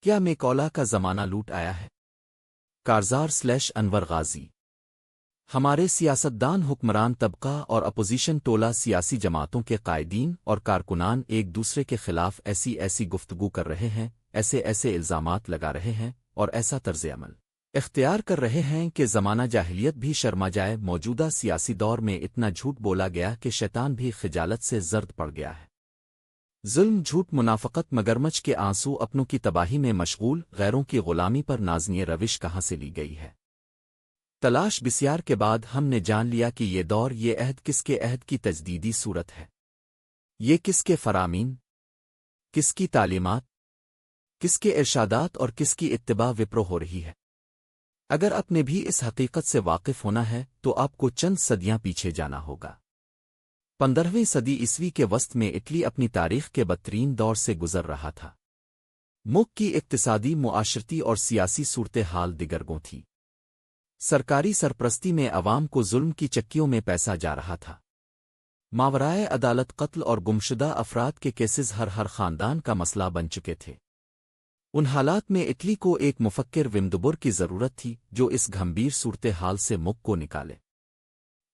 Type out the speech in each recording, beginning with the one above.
کیا میکولا کا زمانہ لوٹ آیا ہے؟ کارزار/انور غازی۔ ہمارے سیاستدان، حکمران طبقہ اور اپوزیشن ٹولہ سیاسی جماعتوں کے قائدین اور کارکنان ایک دوسرے کے خلاف ایسی گفتگو کر رہے ہیں، ایسے الزامات لگا رہے ہیں اور ایسا طرز عمل اختیار کر رہے ہیں کہ زمانہ جاہلیت بھی شرما جائے۔ موجودہ سیاسی دور میں اتنا جھوٹ بولا گیا کہ شیطان بھی خجالت سے زرد پڑ گیا ہے۔ ظلم، جھوٹ، منافقت، مگرمچھ کے آنسو، اپنوں کی تباہی میں مشغول، غیروں کی غلامی پر نازنی روش کہاں سے لی گئی ہے؟ تلاش بسیار کے بعد ہم نے جان لیا کہ یہ دور، یہ عہد کس کے عہد کی تجدیدی صورت ہے؟ یہ کس کے فرامین، کس کی تعلیمات، کس کے ارشادات اور کس کی اتباع وپرو ہو رہی ہے؟ اگر آپ نے بھی اس حقیقت سے واقف ہونا ہے تو آپ کو چند صدیاں پیچھے جانا ہوگا۔ 15ویں صدی عیسوی کے وسط میں اٹلی اپنی تاریخ کے بدترین دور سے گزر رہا تھا۔ ملک کی اقتصادی، معاشرتی اور سیاسی صورتحال دگرگوں تھی۔ سرکاری سرپرستی میں عوام کو ظلم کی چکیوں میں پیسا جا رہا تھا۔ ماورائے عدالت قتل اور گمشدہ افراد کے کیسز ہر خاندان کا مسئلہ بن چکے تھے۔ ان حالات میں اٹلی کو ایک مفکر ومدبر کی ضرورت تھی جو اس گھمبیر صورتحال سے ملک کو نکالے۔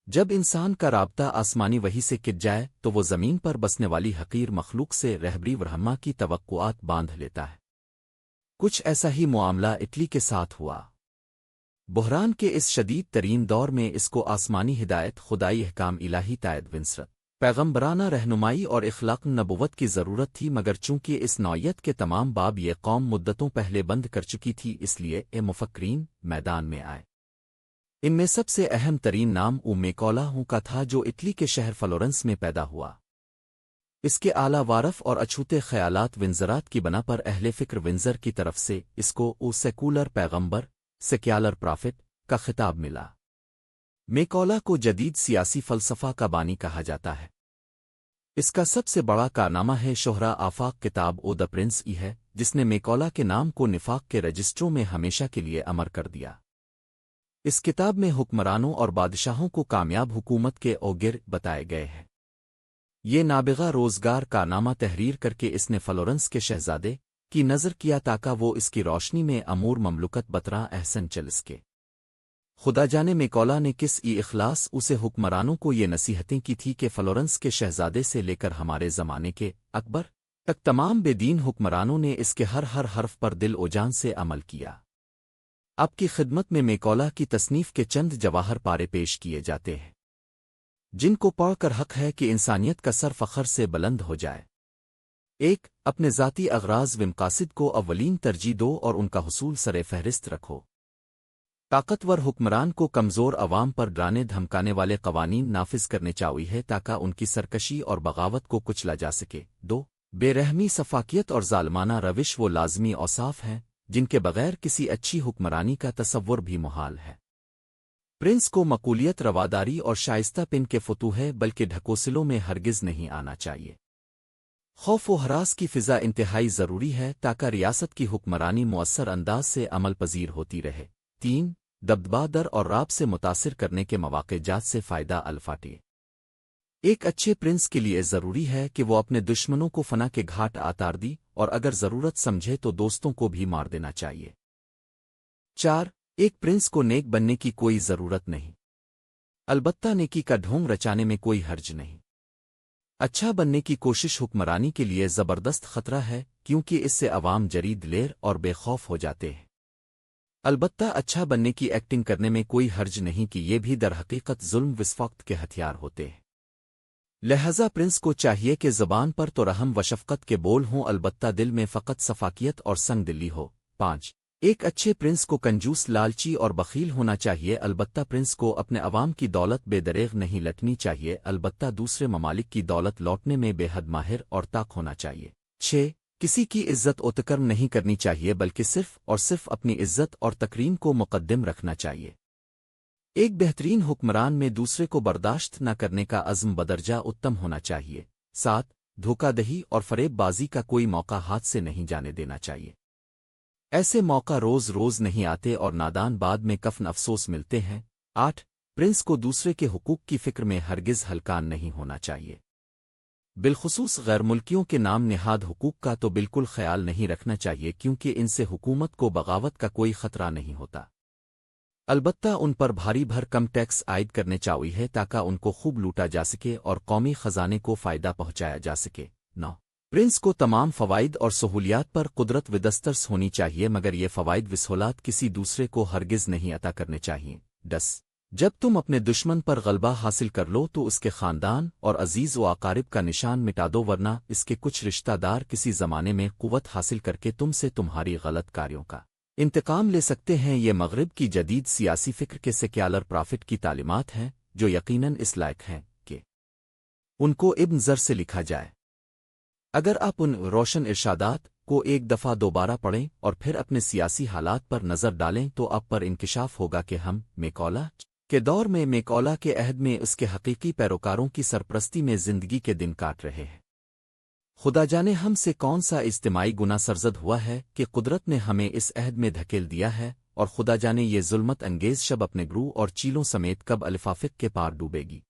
جب انسان کا رابطہ آسمانی وحی سے کٹ جائے تو وہ زمین پر بسنے والی حقیر مخلوق سے رہبری ورہما کی توقعات باندھ لیتا ہے۔ کچھ ایسا ہی معاملہ اٹلی کے ساتھ ہوا۔ بحران کے اس شدید ترین دور میں اس کو آسمانی ہدایت، خدائی احکام، الہی تائید، ونصرت، پیغمبرانہ رہنمائی اور اخلاق نبوت کی ضرورت تھی، مگر چونکہ اس نوعیت کے تمام باب یہ قوم مدتوں پہلے بند کر چکی تھی، اس لیے مفکرین میدان میں آئے۔ ان میں سب سے اہم ترین نام میکولا کا تھا، جو اٹلی کے شہر فلورنس میں پیدا ہوا۔ اس کے اعلیٰ وارف اور اچھوتے خیالات ونزرات کی بنا پر اہل فکر ونزر کی طرف سے اس کو سیکولر پیغمبر، سیکیولر پرافٹ کا خطاب ملا۔ میکولا کو جدید سیاسی فلسفہ کا بانی کہا جاتا ہے۔ اس کا سب سے بڑا کارنامہ ہے شہرا آفاق کتاب دا پرنس ای ہے، جس نے میکولا کے نام کو نفاق کے رجسٹروں میں ہمیشہ کے لیے امر کر دیا۔ اس کتاب میں حکمرانوں اور بادشاہوں کو کامیاب حکومت کے اوگر بتائے گئے ہیں۔ یہ نابغہ روزگار کارنامہ تحریر کر کے اس نے فلورنس کے شہزادے کی نظر کیا تاکہ وہ اس کی روشنی میں امور مملکت بطرا احسن چل سکے۔ خدا جانے میکولا نے کس اخلاص اسے حکمرانوں کو یہ نصیحتیں کی تھی کہ فلورنس کے شہزادے سے لے کر ہمارے زمانے کے اکبر تک تمام بے دین حکمرانوں نے اس کے ہر حرف پر دل و جان سے عمل کیا۔ آپ کی خدمت میں میکولا کی تصنیف کے چند جواہر پارے پیش کیے جاتے ہیں، جن کو پڑھ کر حق ہے کہ انسانیت کا سر فخر سے بلند ہو جائے۔ 1. اپنے ذاتی اغراض و مقاصد کو اولین ترجیح دو اور ان کا حصول سر فہرست رکھو۔ طاقتور حکمران کو کمزور عوام پر ڈرانے دھمکانے والے قوانین نافذ کرنے چاہیے تاکہ ان کی سرکشی اور بغاوت کو کچلا جا سکے۔ 2. بے رحمی، سفاکیت اور ظالمانہ روش وہ لازمی اوصاف ہیں جن کے بغیر کسی اچھی حکمرانی کا تصور بھی محال ہے۔ پرنس کو مقبولیت، رواداری اور شائستہ پن کے فتوحے بلکہ ڈھکوسلوں میں ہرگز نہیں آنا چاہیے۔ خوف و ہراس کی فضا انتہائی ضروری ہے تاکہ ریاست کی حکمرانی مؤثر انداز سے عمل پذیر ہوتی رہے۔ 3. دبدبہ در اور رعب سے متاثر کرنے کے مواقع جات سے فائدہ الفاٹے۔ ایک اچھے پرنس کے لیے ضروری ہے کہ وہ اپنے دشمنوں کو فنا کے گھاٹ اتار دی اور اگر ضرورت سمجھے تو دوستوں کو بھی مار دینا چاہیے۔ 4. ایک پرنس کو نیک بننے کی کوئی ضرورت نہیں، البتہ نیکی کا ڈھونگ رچانے میں کوئی حرج نہیں۔ اچھا بننے کی کوشش حکمرانی کے لیے زبردست خطرہ ہے کیونکہ اس سے عوام جرید دلیر اور بے خوف ہو جاتے ہیں۔ البتہ اچھا بننے کی ایکٹنگ کرنے میں کوئی حرج نہیں کہ یہ بھی در حقیقت ظلم وصفقت کے ہتھیار ہوتے ہیں۔ لہذا پرنس کو چاہیے کہ زبان پر تو رحم و شفقت کے بول ہوں، البتہ دل میں فقط سفاکیت اور سنگ دلی ہو۔ 5. ایک اچھے پرنس کو کنجوس، لالچی اور بخیل ہونا چاہیے، البتہ پرنس کو اپنے عوام کی دولت بے دریغ نہیں لٹنی چاہیے، البتہ دوسرے ممالک کی دولت لوٹنے میں بے حد ماہر اور طاق ہونا چاہیے۔ 6. کسی کی عزت و تکریم نہیں کرنی چاہیے بلکہ صرف اور صرف اپنی عزت اور تکریم کو مقدم رکھنا چاہیے۔ ایک بہترین حکمران میں دوسرے کو برداشت نہ کرنے کا عزم بدرجہ اتم ہونا چاہیے۔ 7. دھوکہ دہی اور فریب بازی کا کوئی موقع ہاتھ سے نہیں جانے دینا چاہیے۔ ایسے موقع روز روز نہیں آتے اور نادان بعد میں کفن افسوس ملتے ہیں۔ 8. پرنس کو دوسرے کے حقوق کی فکر میں ہرگز ہلکان نہیں ہونا چاہیے۔ بالخصوص غیر ملکیوں کے نام نہاد حقوق کا تو بالکل خیال نہیں رکھنا چاہیے کیونکہ ان سے حکومت کو بغاوت کا کوئی خطرہ نہیں ہوتا۔ البتہ ان پر بھاری بھرکم ٹیکس عائد کرنے چاہیے ہے تاکہ ان کو خوب لوٹا جا سکے اور قومی خزانے کو فائدہ پہنچایا جا سکے۔ 9 پرنس کو تمام فوائد اور سہولیات پر قدرت ودسترس ہونی چاہیے مگر یہ فوائد وسہولات کسی دوسرے کو ہرگز نہیں عطا کرنے چاہیے۔ 10 جب تم اپنے دشمن پر غلبہ حاصل کر لو تو اس کے خاندان اور عزیز و اقارب کا نشان مٹا دو ورنہ اس کے کچھ رشتہ دار کسی زمانے میں قوت حاصل کر کے تم سے تمہاری غلط کاریوں کا انتقام لے سکتے ہیں۔ یہ مغرب کی جدید سیاسی فکر کے سیکولر پرافٹ کی تعلیمات ہیں جو یقیناً اس لائق ہیں کہ ان کو ابن زر سے لکھا جائے۔ اگر آپ ان روشن ارشادات کو ایک دفعہ دوبارہ پڑھیں اور پھر اپنے سیاسی حالات پر نظر ڈالیں تو آپ پر انکشاف ہوگا کہ ہم میکولا کے دور میں میکولا کے عہد میں اس کے حقیقی پیروکاروں کی سرپرستی میں زندگی کے دن کاٹ رہے ہیں۔ خدا جانے ہم سے کون سا اجتماعی گناہ سرزد ہوا ہے کہ قدرت نے ہمیں اس عہد میں دھکیل دیا ہے اور خدا جانے یہ ظلمت انگیز شب اپنے گروہ اور چیلوں سمیت کب الفافق کے پار ڈوبے گی۔